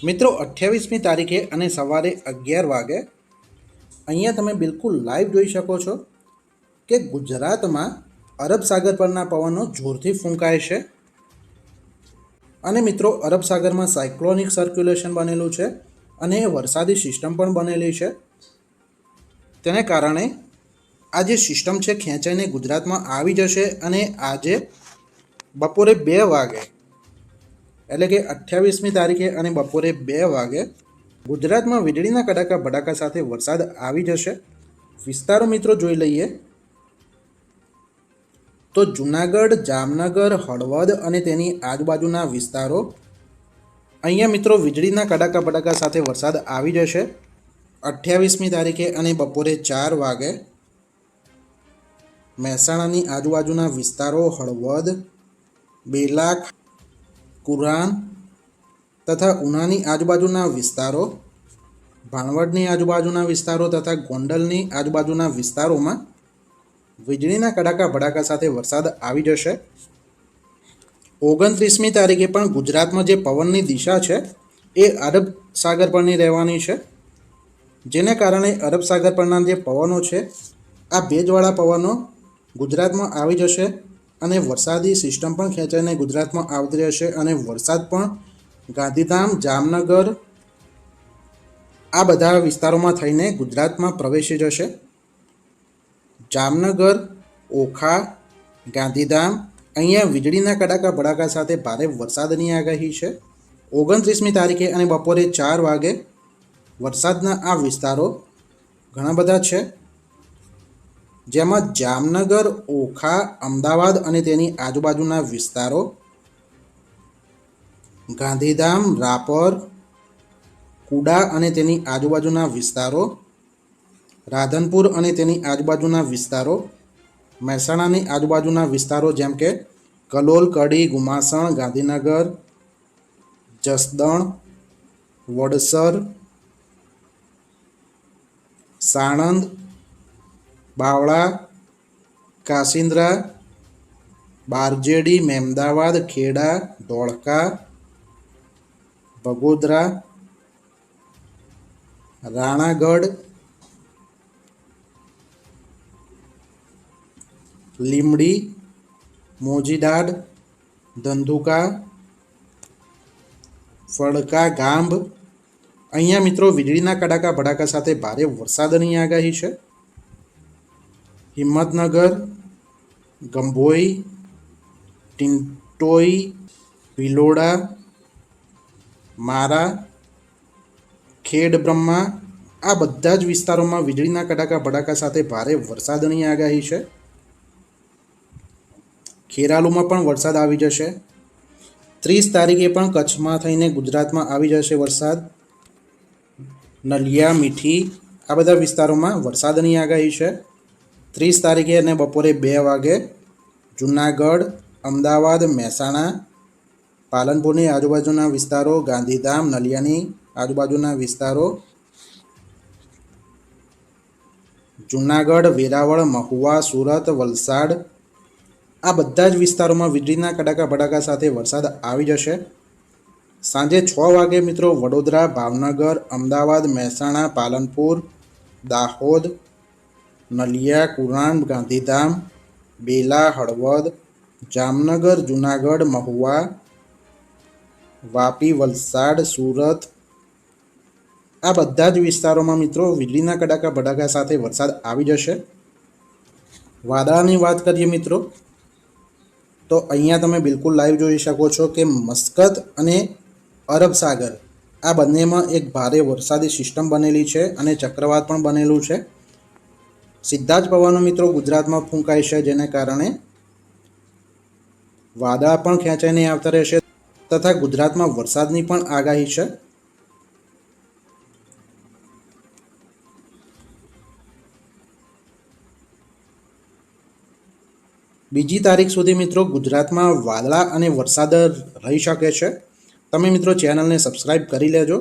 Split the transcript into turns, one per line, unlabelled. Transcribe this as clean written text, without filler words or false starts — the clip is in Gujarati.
મિત્રો 28મી તારીખે અને સવારે 11 વાગે અહીંયા તમે બિલકુલ લાઈવ જોઈ શકો છો કે ગુજરાતમાં અરબ સાગર પરના પવનો જોરથી ફૂંકાય છે અને મિત્રો અરબ સાગરમાં સાયક્લોનિક સર્ક્યુલેશન બનેલું છે અને વરસાદી સિસ્ટમ પણ બનેલી છે। તેને કારણે આ જે સિસ્ટમ છે ખેંચાઈને ગુજરાતમાં આવી જશે અને આજે બપોરે 2 વાગે એટલે કે 28મી તારીખે અને બપોરે 2 વાગે ગુજરાતમાં વીજળીના કડાકા ભડાકા સાથે વરસાદ આવી જશે। વિસ્તારો મિત્રો જોઈ લઈએ તો જૂનાગઢ, જામનગર, હળવદ અને તેની આજુબાજુના વિસ્તારો અહીંયા મિત્રો વીજળીના કડાકા ભડાકા સાથે વરસાદ આવી જશે 28મી તારીખે અને બપોરે 4 વાગે। મહેસાણાની આજુબાજુના વિસ્તારો હળવદ, બેલા, કુરાન તથા ઉનાની આજુબાજુના વિસ્તારો, ભાણવડની આજુબાજુના વિસ્તારો તથા ગોંડલની આજુબાજુના વિસ્તારોમાં વીજળીના કડાકા ભડાકા સાથે વરસાદ આવી જશે। 29મી તારીખે પણ ગુજરાતમાં જે પવનની દિશા છે એ અરબ સાગર પરની રહેવાની છે, જેને કારણે અરબ સાગર પરના જે પવનો છે આ ભેજવાળા પવનો ગુજરાતમાં આવી જશે અને વરસાદી સિસ્ટમ પણ ખેંચાઈને ગુજરાતમાં આવતી રહેશે અને વરસાદ પણ ગાંધીધામ, જામનગર આ બધા વિસ્તારોમાં થઈને ગુજરાતમાં પ્રવેશી જશે। જામનગર, ઓખા, ગાંધીધામ અહીંયા વીજળીના કડાકા ભડાકા સાથે ભારે વરસાદની આગાહી છે। 29મી તારીખે અને બપોરે 4 વાગે વરસાદના આ વિસ્તારો ઘણા બધા છે, જેમાં જામનગર, ઓખા, અમદાવાદ અને તેની આજુબાજુના વિસ્તારો, ગાંધીધામ, રાપર, કુડા અને તેની આજુબાજુના વિસ્તારો, રાધનપુર અને તેની આજુબાજુના વિસ્તારો, મહેસાણાની આજુબાજુના વિસ્તારો જેમ કે કલોલ, કડી, ગુમાસણ, ગાંધીનગર, જસદણ, વડસર, સાણંદ, બાવળા, કાસિન્દ્રા, બારજેડી, મહેમદાવાદ, ખેડા, ધોળકા, બગોદરા, રાણાગઢ, લીમડી, મોજીદાડ, ધંધુકા, ફળકા, ગાંભ અહીંયા મિત્રો વીજળીના કડાકા ભડાકા સાથે ભારે વરસાદની આગાહી છે। હિંમતનગર, ગંભોઈ, ટિંટોઈ, ભિલોડા, મારા, ખેડ બ્રહ્મા આ બધા જ વિસ્તારોમાં વીજળીના કડાકા ભડાકા સાથે ભારે વરસાદની આગાહી છે। ખેરાલુમાં પણ વરસાદ આવી જશે। 30 તારીખે પણ કચ્છમાં થઈને ગુજરાતમાં આવી જશે વરસાદ। નલિયા, મીઠી આ બધા વિસ્તારોમાં વરસાદની આગાહી છે। 30 તારીખે અને બપોરે 2 વાગે જૂનાગઢ, અમદાવાદ, મહેસાણા, પાલનપુરની આજુબાજુના વિસ્તારો, ગાંધીધામ, નલિયાની આજુબાજુના વિસ્તારો, જૂનાગઢ, વેરાવળ, મહુવા, સુરત, વલસાડ આ બધા જ વિસ્તારોમાં વીજળીના કડાકા ભડાકા સાથે વરસાદ આવી જશે। સાંજે 6 વાગે મિત્રો વડોદરા, ભાવનગર, અમદાવાદ, મહેસાણા, પાલનપુર, દાહોદ, નલિયા, કુરાન, ગાંધીધામ, બેલા, હળવદ, જામનગર, જૂનાગઢ, મહુવા, વાપી, વલસાડ, સુરત આ બધા જ વિસ્તારોમાં મિત્રો વીજળીના કડાકા ભડાકા સાથે વરસાદ આવી જશે। વાદળાની વાત કરીએ મિત્રો તો અહીંયા તમે બિલકુલ લાઈવ જોઈ શકો છો કે મસ્કત અને અરબ સાગર આ બંનેમાં એક ભારે વરસાદી સિસ્ટમ બનેલી છે અને ચક્રવાત પણ બનેલું છે। સીધા જ પવનો મિત્રો ગુજરાતમાં ફૂંકાય છે, જેને કારણે વાદળા પણ ખેંચાઈને આવતા રહેશે તથા ગુજરાતમાં વરસાદની પણ આગાહી છે। બીજી તારીખ સુધી મિત્રો ગુજરાતમાં વાદળા અને વરસાદ રહી શકે છે। તમે મિત્રો ચેનલને સબસ્ક્રાઈબ કરી લેજો।